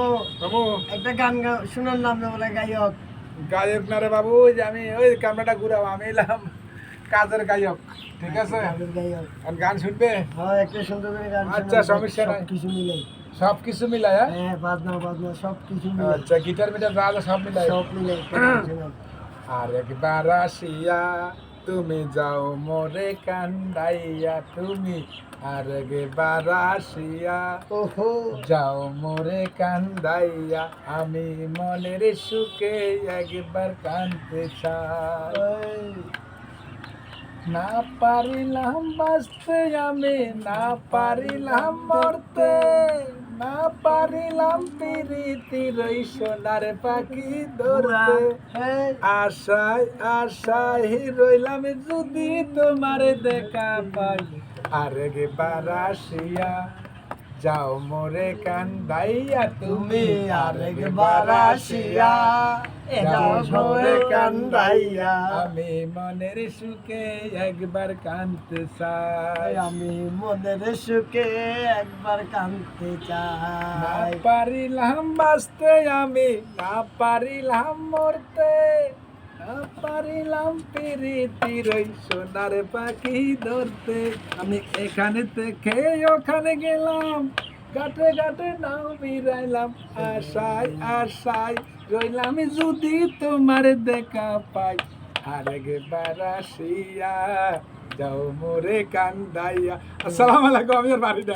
বাবু বাবু একটা গান শুনার নাম বলে গায়ক। গায়ক না রে বাবু, ওই যে আমি ওই ক্যামেরাটা ঘুরাও, আমি এলাম কাজের গায়ক, ঠিক আছে? গানের গায়ক। আর গান শুনবে? হ্যাঁ, একটা সুন্দর করে গান আচ্ছা, সমস্যা নাই। কিছু মিলে। সব কিছু মিলাই, হ্যাঁ? হ্যাঁ, বাজনা বাজনা সব কিছু মিলে। আচ্ছা, গিটার মিটার যা যা সব মিলাই। সব মিলে একটা গান শোনান। আর একবার আসিয়া তুমি যাও মোরে কান্দাইয়া, তুমি আর একবার আসিয়া ওহো যাও মোরে কান্দাইয়া, আমি মনের সুখে একবার কান্দতে চাই। এই, না পারিলাম বাঁচতে আমি, না পারিলাম মরতে, না পারিলাম প্রীতির ওই সোনার পাখি ধরতে। এই, আশায় আশায় রইলাম যদি তোমার দেখা পাই, আর একবার আসিয়া যাও মোরে কান্দাইয়া, তুমি আর একবার আসিয়া যাও মোরে কান্দাইয়া, আমি মনের সুখে একবার কাঁদতে চাই। আমি মনের সুখে একবার কাঁদতে না চাই। পারিলাম বাঁচতে আমি, না পারিলাম মরতে, না পারিলাম প্রীতির ওই সোনার পাখি ধরতে। আমি এখানে থেকে ওখানে গেলাম, ঘাটে ঘাটে নাও বিরাইলাম, আশায় আশায় রইলাম যদি তোমার দেখা পাই, আর একবার আসিয়া যাও মোরে কান্দাইয়া। আসসালামু আলাইকুম, আমি আর বাড়ি না।